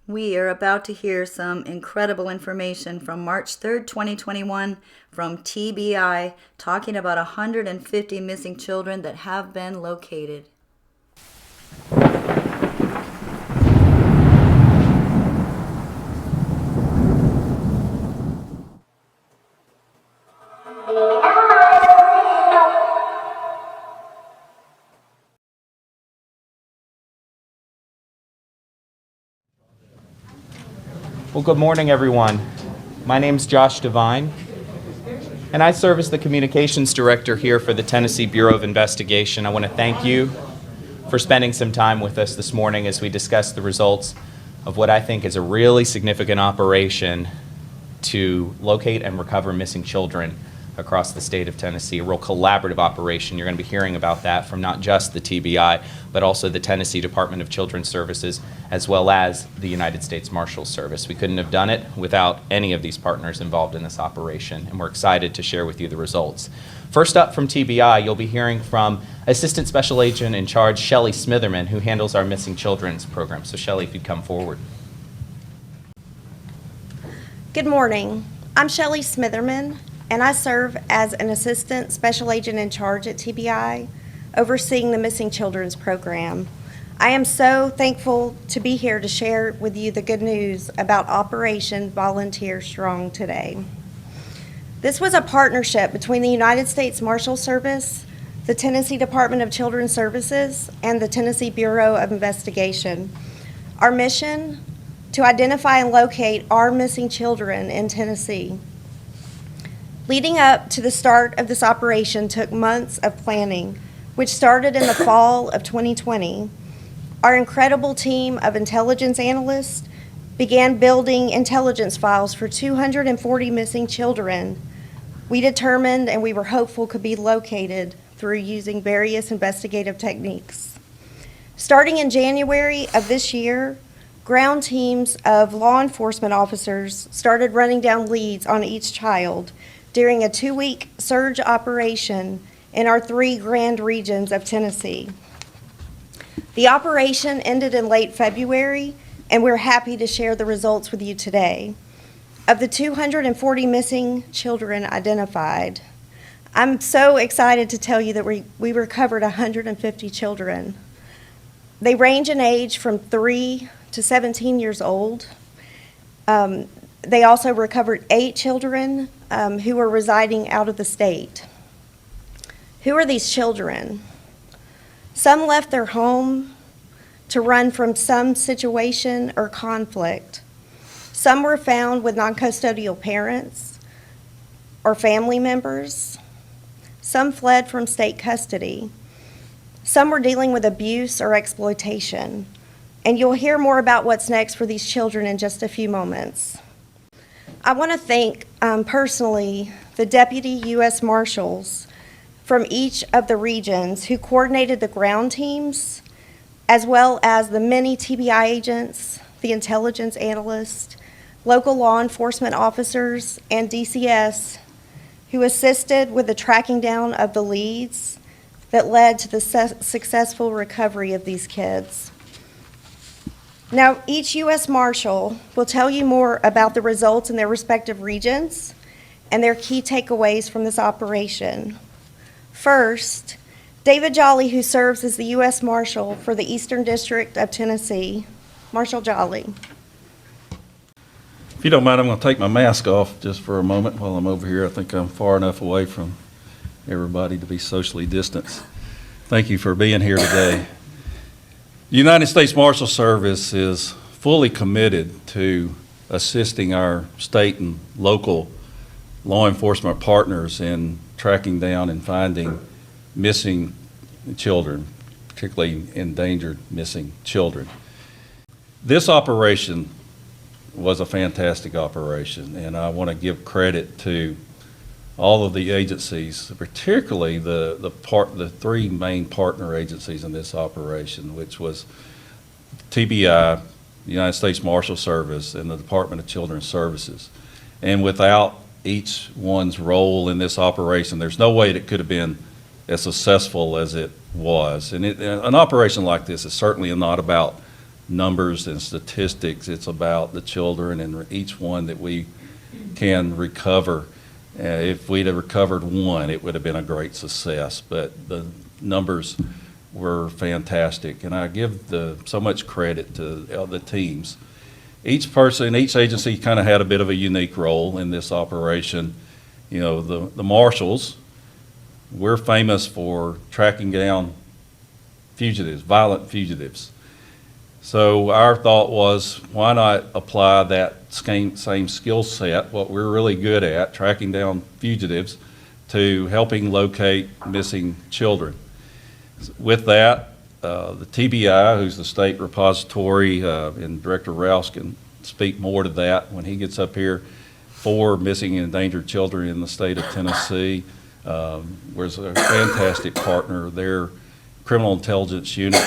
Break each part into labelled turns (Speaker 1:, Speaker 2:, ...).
Speaker 1: We are about to hear some incredible information from March 3rd, 2021 from TBI talking about 150 missing children that have been located.
Speaker 2: Well, good morning, everyone. My name's Josh Devine, and I serve as the Communications Director here for the Tennessee Bureau of Investigation. I want to thank you for spending some time with us this morning as we discuss the results of what I think is a really significant operation to locate and recover missing children across the state of Tennessee, a real collaborative operation. You're going to be hearing about that from not just the TBI, but also the Tennessee Department of Children's Services, as well as the United States Marshals Service. We couldn't have done it without any of these partners involved in this operation, and we're excited to share with you the results. First up from TBI, you'll be hearing from Assistant Special Agent in Charge, Shelly Smitherman, who handles our Missing Children's program. So Shelly, if you'd come forward.
Speaker 3: Good morning. I'm Shelly Smitherman, and I serve as an Assistant Special Agent in Charge at TBI, overseeing the Missing Children's Program. I am so thankful to be here to share with you the good news about Operation Volunteer Strong today. This was a partnership between the United States Marshals Service, the Tennessee Department of Children's Services, and the Tennessee Bureau of Investigation. Our mission: to identify and locate our missing children in Tennessee. Leading up to the start of this operation took months of planning, which started in the fall of 2020. Our incredible team of intelligence analysts began building intelligence files for 240 missing children we determined and we were hopeful could be located through using various investigative techniques. Starting in January of this year, ground teams of law enforcement officers started running down leads on each child during a 2-week surge operation in our 3 grand regions of Tennessee. The operation ended in late February, and we're happy to share the results with you today. Of the 240 missing children identified, I'm so excited to tell you that we recovered 150 children. They range in age from 3 to 17 years old. They also recovered 8 children who were residing out of the state. Who are these children? Some left their home to run from some situation or conflict. Some were found with non-custodial parents or family members. Some fled from state custody. Some were dealing with abuse or exploitation. And you'll hear more about what's next for these children in just a few moments. I want to thank personally the Deputy U.S. Marshals from each of the regions who coordinated the ground teams, as well as the many TBI agents, the intelligence analysts, local law enforcement officers, and DCS who assisted with the tracking down of the leads that led to the successful recovery of these kids. Now, each U.S. Marshal will tell you more about the results in their respective regions and their key takeaways from this operation. First, David Jolly, who serves as the U.S. Marshal for the Eastern District of Tennessee. Marshal Jolly.
Speaker 4: If you don't mind, I'm going to take my mask off just for a moment while I'm over here. I think I'm far enough away from everybody to be socially distanced. Thank you for being here today. The United States Marshal Service is fully committed to assisting our state and local law enforcement partners in tracking down and finding missing children, particularly endangered missing children. This operation was a fantastic operation, and I want to give credit to all of the agencies, particularly the 3 main partner agencies in this operation, which was TBI, the United States Marshal Service, and the Department of Children's Services. And without each one's role in this operation, there's no way it could have been as successful as it was. And an operation like this is certainly not about numbers and statistics. It's about the children and each one that we can recover. If we'd have recovered one, it would have been a great success, but the numbers were fantastic, and I give so much credit to the teams. Each person, each agency kind of had a bit of a unique role in this operation. You know, the Marshals, we're famous for tracking down fugitives, violent fugitives. So our thought was, why not apply that same skill set, what we're really good at, tracking down fugitives, to helping locate missing children. With that, the TBI, who's the state repository, and Director Rouse can speak more to that when he gets up here, for missing and endangered children in the state of Tennessee, was a fantastic partner. Their criminal intelligence unit,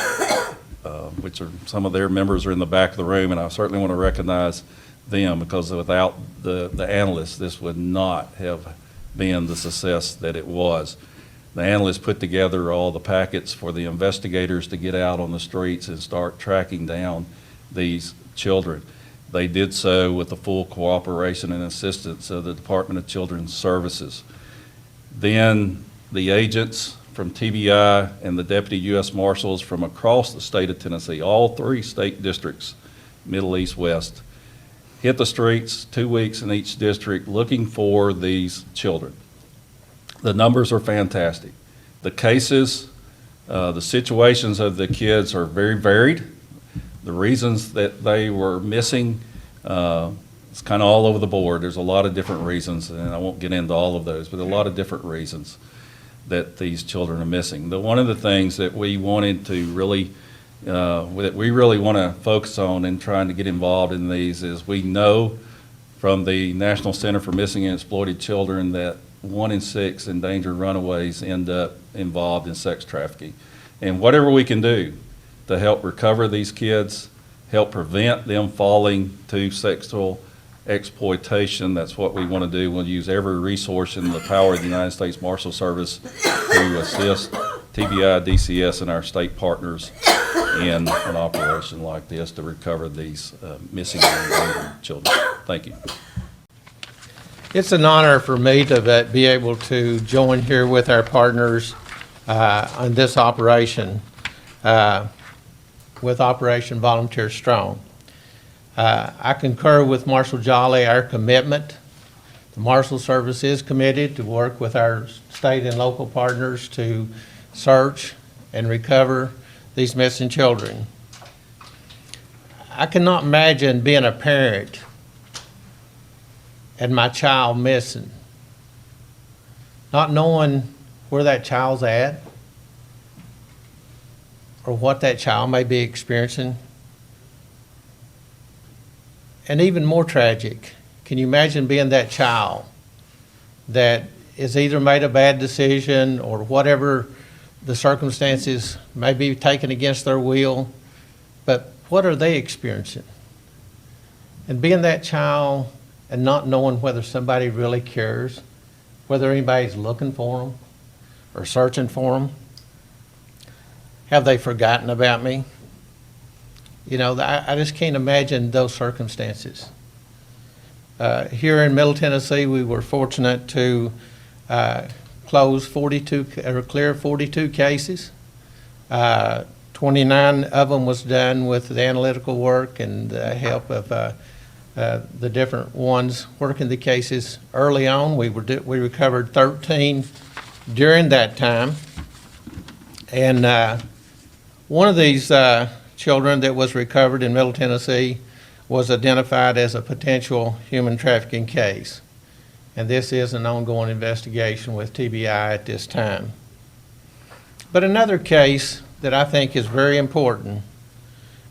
Speaker 4: which are some of their members are in the back of the room, and I certainly want to recognize them, because without the analysts, this would not have been the success that it was. The analysts put together all the packets for the investigators to get out on the streets and start tracking down these children. They did so with the full cooperation and assistance of the Department of Children's Services. Then the agents from TBI and the Deputy U.S. Marshals from across the state of Tennessee, all 3 state districts, Middle, East, West, hit the streets 2 weeks in each district looking for these children. The numbers are fantastic. The cases, the situations of the kids are very varied. The reasons that they were missing, it's kind of all over the board. There's a lot of different reasons, and I won't get into all of those, but a lot of different reasons that these children are missing. One of the things that we wanted to really, that we really want to focus on in trying to get involved in these is, we know from the National Center for Missing and Exploited Children that 1 in 6 endangered runaways end up involved in sex trafficking. And whatever we can do to help recover these kids, help prevent them falling to sexual exploitation, that's what we want to do. We'll use every resource in the power of the United States Marshal Service to assist TBI, DCS, and our state partners in an operation like this to recover these missing and endangered children. Thank you.
Speaker 5: It's an honor for me to be able to join here with our partners on this operation with Operation Volunteer Strong. I concur with Marshal Jolly, our commitment. The Marshal Service is committed to work with our state and local partners to search and recover these missing children. I cannot imagine being a parent and my child missing, not knowing where that child's at or what that child may be experiencing. And even more tragic, can you imagine being that child that is either made a bad decision or whatever the circumstances may be taken against their will, but what are they experiencing? And being that child and not knowing whether somebody really cares, whether anybody's looking for them or searching for them. Have they forgotten about me? You know, I just can't imagine those circumstances. Here in Middle Tennessee, we were fortunate to close 42, or clear 42 cases. 29 of them was done with the analytical work and the help of the different ones working the cases early on. We recovered 13 during that time. And one of these children that was recovered in Middle Tennessee was identified as a potential human trafficking case. And this is an ongoing investigation with TBI at this time. But another case that I think is very important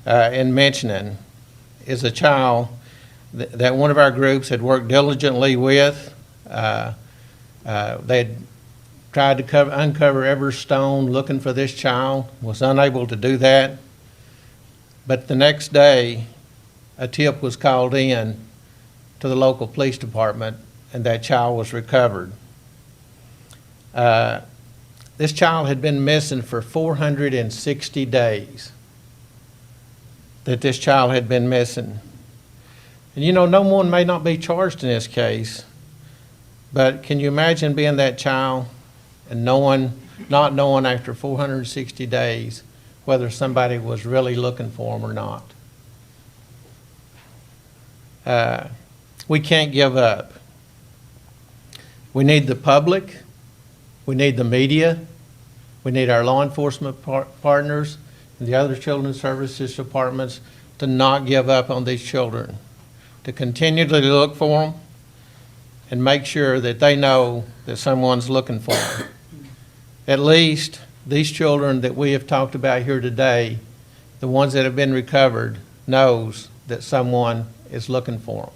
Speaker 5: in mentioning is a child that one of our groups had worked diligently with. They had tried to uncover every stone looking for this child, was unable to do that. But the next day, a tip was called in to the local police department, and that child was recovered. This child had been missing for 460 days. that this child had been missing. And you know, no one may not be charged in this case, but can you imagine being that child and not knowing after 460 days whether somebody was really looking for them or not? We can't give up. We need the public, we need the media, we need our law enforcement partners and the other children's services departments to not give up on these children, to continually look for them and make sure that they know that someone's looking for them. At least these children that we have talked about here today, the ones that have been recovered, knows that someone is looking for them,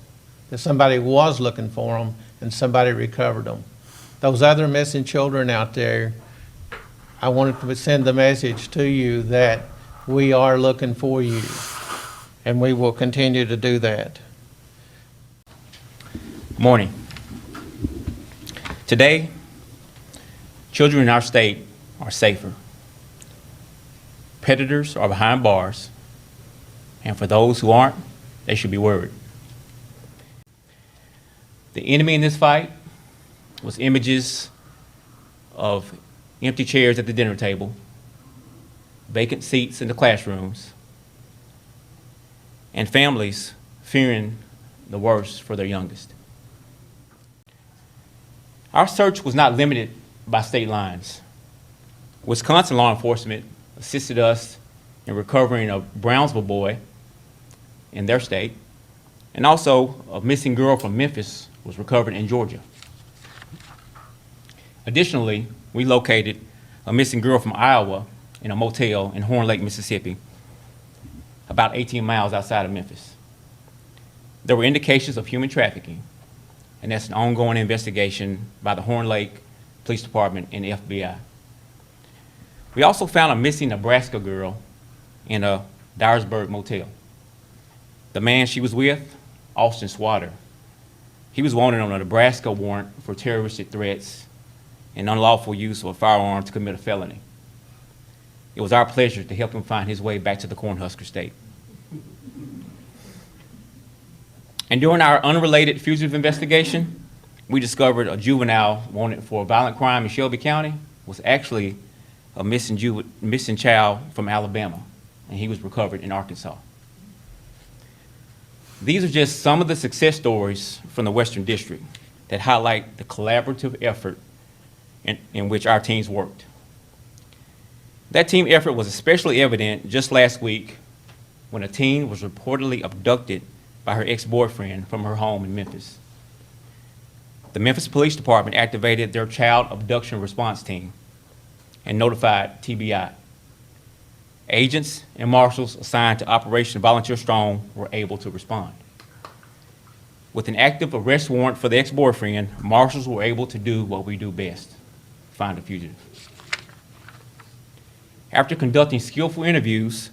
Speaker 5: that somebody was looking for them and somebody recovered them. Those other missing children out there, I wanted to send the message to you that we are looking for you, and we will continue to do that.
Speaker 2: Morning. Today, children in our state are safer. Predators are behind bars, and for those who aren't, they should be worried. The enemy in this fight was images of empty chairs at the dinner table, vacant seats in the classrooms, and families fearing the worst for their youngest. Our search was not limited by state lines. Wisconsin law enforcement assisted us in recovering a Brownsville boy in their state, and also a missing girl from Memphis was recovered in Georgia. Additionally, we located a missing girl from Iowa in a motel in Horn Lake, Mississippi, about 18 miles outside of Memphis. There were indications of human trafficking, and that's an ongoing investigation by the Horn Lake Police Department and the FBI. We also found a missing Nebraska girl in a Dyersburg motel. The man she was with, Austin Swatter, he was wanted on a Nebraska warrant for terroristic threats and unlawful use of a firearm to commit a felony. It was our pleasure to help him find his way back to the Cornhusker State. And during our unrelated fugitive investigation, we discovered a juvenile wanted for a violent crime in Shelby County was actually a missing child from Alabama, and he was recovered in Arkansas. These are just some of the success stories from the Western District that highlight the collaborative effort in which our teams worked. That team effort was especially evident just last week when a teen was reportedly abducted by her ex-boyfriend from her home in Memphis. The Memphis Police Department activated their child abduction response team and notified TBI. Agents and marshals assigned to Operation Volunteer Strong were able to respond. With an active arrest warrant for the ex-boyfriend, marshals were able to do what we do best, find a fugitive. After conducting skillful interviews,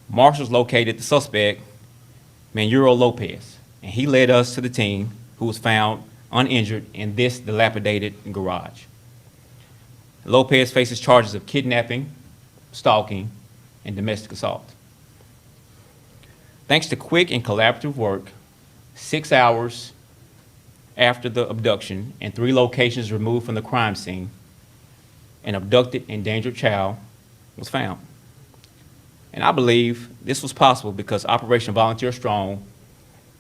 Speaker 2: marshals located the suspect, Manuel Lopez, and he led us to the team, who was found uninjured in this dilapidated garage. Lopez faces charges of kidnapping, stalking, and domestic assault. Thanks to quick and collaborative work, 6 hours after the abduction and 3 locations removed from the crime scene, an abducted, endangered child was found. And I believe this was possible because Operation Volunteer Strong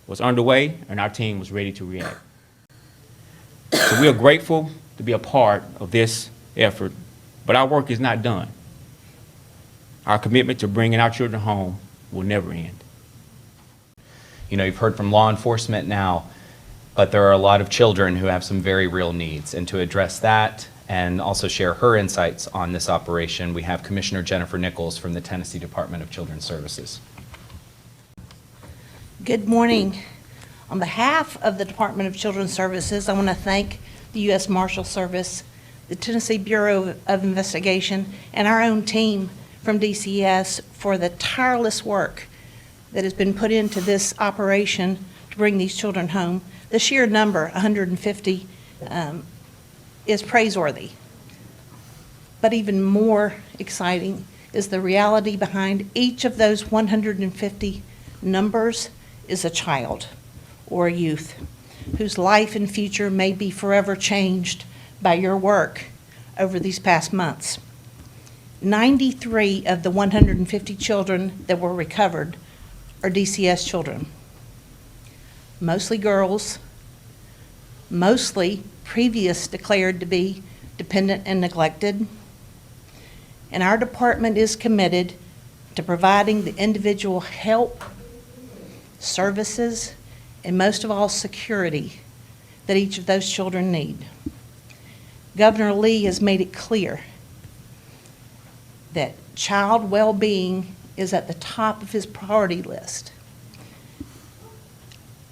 Speaker 2: was underway and our team was ready to react. So we are grateful to be a part of this effort, but our work is not done. Our commitment to bringing our children home will never end.
Speaker 6: You know, you've heard from law enforcement now, but there are a lot of children who have some very real needs. And to address that and also share her insights on this operation, we have Commissioner Jennifer Nichols from the Tennessee Department of Children's Services.
Speaker 7: Good morning. On behalf of the Department of Children's Services, I want to thank the U.S. Marshals Service, the Tennessee Bureau of Investigation, and our own team from DCS for the tireless work that has been put into this operation to bring these children home. The sheer number, 150, is praiseworthy. But even more exciting is the reality behind each of those 150 numbers is a child or a youth whose life and future may be forever changed by your work over these past months. 93 of the 150 children that were recovered are DCS children, mostly girls, mostly previous declared to be dependent and neglected. And our department is committed to providing the individual help, services, and most of all, security that each of those children need. Governor Lee has made it clear that child well-being is at the top of his priority list.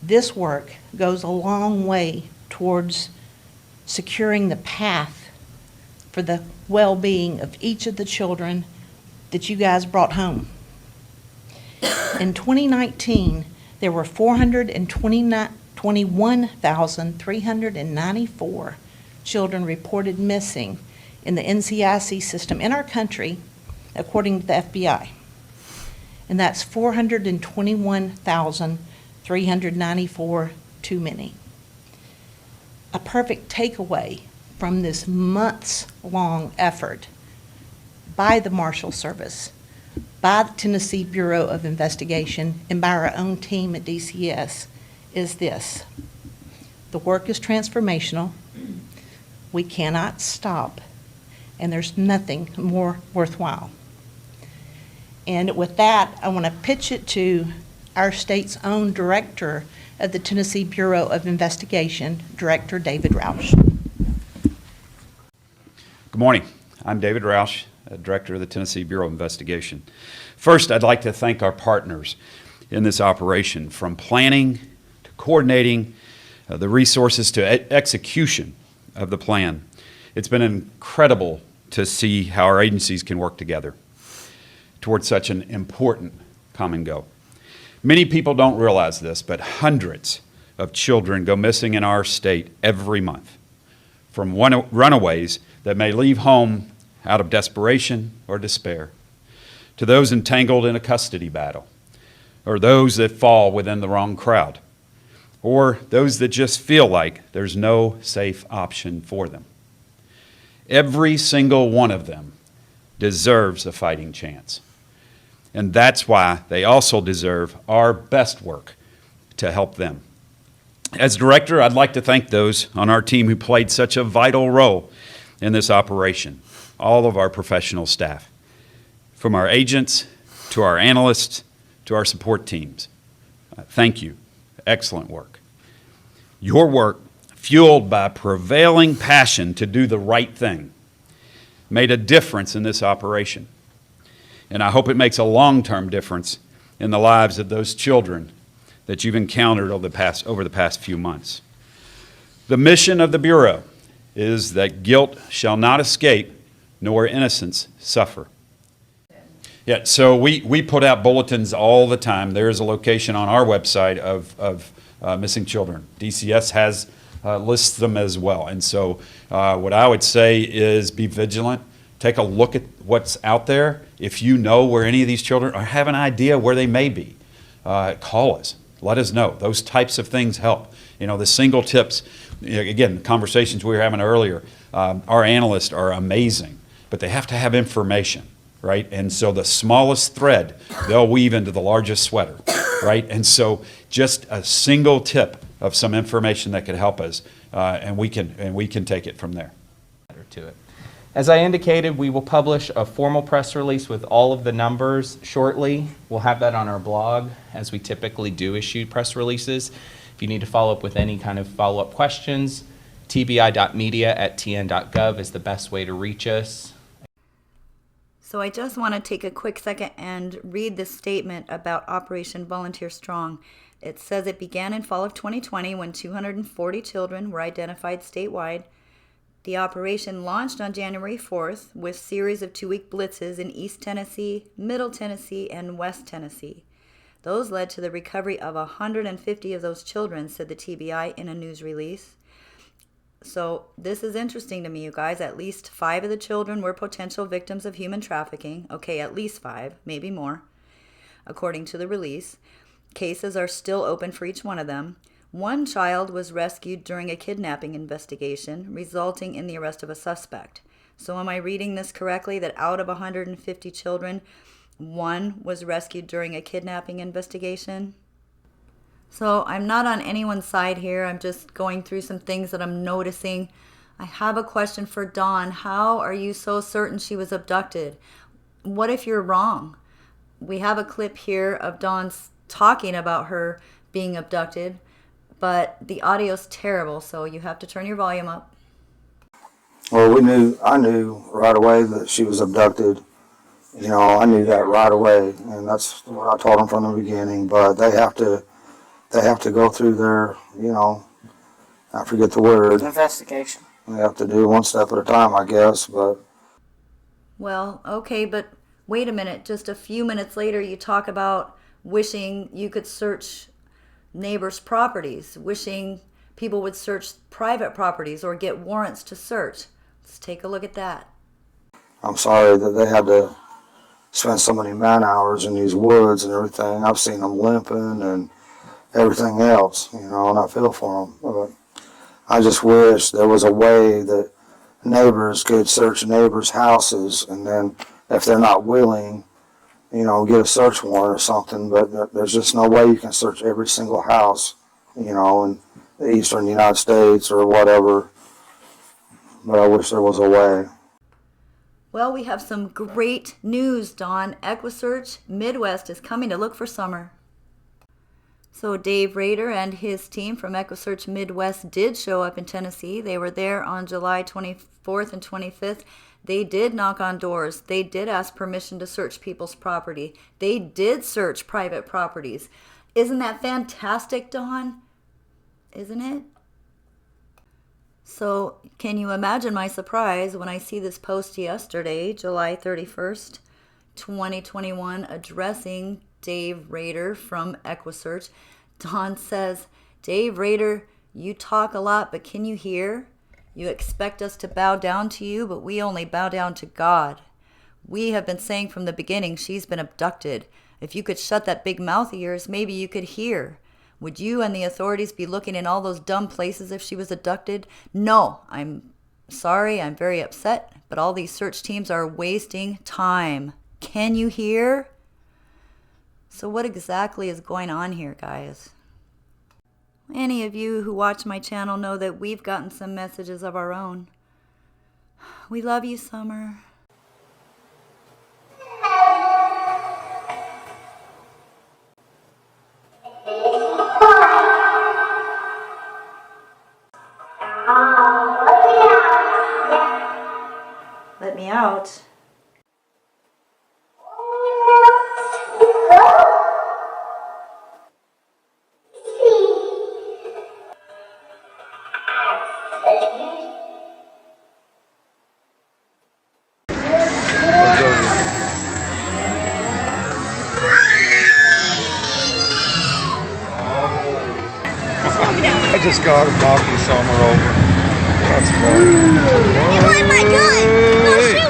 Speaker 7: This work goes a long way towards securing the path for the well-being of each of the children that you guys brought home. In 2019, there were 421,394 children reported missing in the NCIC system in our country, according to the FBI. And that's 421,394 too many. A perfect takeaway from this months-long effort by the Marshal Service, by the Tennessee Bureau of Investigation, and by our own team at DCS is this. The work is transformational. We cannot stop, and there's nothing more worthwhile. And with that, I want to pitch it to our state's own director of the Tennessee Bureau of Investigation, Director David Roush.
Speaker 8: Good morning. I'm David Roush, Director of the Tennessee Bureau of Investigation. First, I'd like to thank our partners in this operation, from planning to coordinating the resources to execution of the plan. It's been incredible to see how our agencies can work together towards such an important common goal. Many people don't realize this, but hundreds of children go missing in our state every month, from runaways that may leave home out of desperation or despair, to those entangled in a custody battle, or those that fall within the wrong crowd, or those that just feel like there's no safe option for them. Every single one of them deserves a fighting chance. And that's why they also deserve our best work to help them. As director, I'd like to thank those on our team who played such a vital role in this operation, all of our professional staff, from our agents to our analysts to our support teams. Thank you. Excellent work. Your work, fueled by prevailing passion to do the right thing, made a difference in this operation. And I hope it makes a long-term difference in the lives of those children that you've encountered over the past few months. The mission of the Bureau is that guilt shall not escape, nor innocence suffer. Yeah, so we put out bulletins all the time. There is a location on our website of missing children. DCS has lists them as well. And so what I would say is be vigilant. Take a look at what's out there. If you know where any of these children or have an idea where they may be, call us. Let us know. Those types of things help. You know, the single tips, again, the conversations we were having earlier, our analysts are amazing, but they have to have information, right? And so the smallest thread, they'll weave into the largest sweater, right? And so just a single tip of some information that could help us, and we can take it from there.
Speaker 6: To it. As I indicated, we will publish a formal press release with all of the numbers shortly. We'll have that on our blog, as we typically do issue press releases. If you need to follow up with any kind of follow-up questions, tbi.media@tn.gov is the best way to reach us.
Speaker 1: So I just want to take a quick second and read this statement about Operation Volunteer Strong. It says it began in fall of 2020 when 240 children were identified statewide. The operation launched on January 4th with a series of 2-week blitzes in East Tennessee, Middle Tennessee, and West Tennessee. Those led to the recovery of 150 of those children, said the TBI in a news release. So this is interesting to me, you guys. At least 5 of the children were potential victims of human trafficking. Okay, at least 5, maybe more, according to the release. Cases are still open for each one of them. 1 child was rescued during a kidnapping investigation, resulting in the arrest of a suspect. So am I reading this correctly, that out of 150 children, 1 was rescued during a kidnapping investigation? So I'm not on anyone's side here. I'm just going through some things that I'm noticing. I have a question for Dawn. How are you so certain she was abducted? What if you're wrong? We have a clip here of Dawn talking about her being abducted, but the audio's terrible, so you have to turn your volume up.
Speaker 9: Well, I knew right away that she was abducted. You know, I knew that right away, and that's what I told them from the beginning. But they have to go through their, you know, I forget the word.
Speaker 10: Investigation.
Speaker 9: They have to do one step at a time, I guess. But
Speaker 1: Well, okay, but wait a minute. Just a few minutes later, you talk about wishing you could search neighbors' properties, wishing people would search private properties or get warrants to search. Let's take a look at that.
Speaker 9: I'm sorry that they had to spend so many man hours in these woods and everything. I've seen them limping and everything else, you know, and I feel for them. But I just wish there was a way that neighbors could search neighbors' houses, and then if they're not willing, you know, get a search warrant or something. But there's just no way you can search every single house, you know, in the eastern United States or whatever. But I wish there was a way.
Speaker 1: Well, we have some great news, Dawn. EquuSearch Midwest is coming to look for summer. So Dave Rader and his team from EquuSearch Midwest did show up in Tennessee. They were there on July 24th and 25th. They did knock on doors. They did ask permission to search people's property. They did search private properties. Isn't that fantastic, Dawn? Isn't it? So can you imagine my surprise when I see this post yesterday, July 31st, 2021, addressing Dave Rader from EquuSearch. Dawn says, Dave Rader, you talk a lot, but can you hear? You expect us to bow down to you, but we only bow down to God. We have been saying from the beginning she's been abducted. If you could shut that big mouth of yours, maybe you could hear. Would you and the authorities be looking in all those dumb places if she was abducted? No, I'm sorry, I'm very upset, but all these search teams are wasting time. Can you hear? So what exactly is going on here, guys? Any of you who watch my channel know that we've gotten some messages of our own. We love you, Summer. Let me out.
Speaker 11: I just got him knocking Summer over. That's funny.
Speaker 12: He wanted my gun! No, shoot!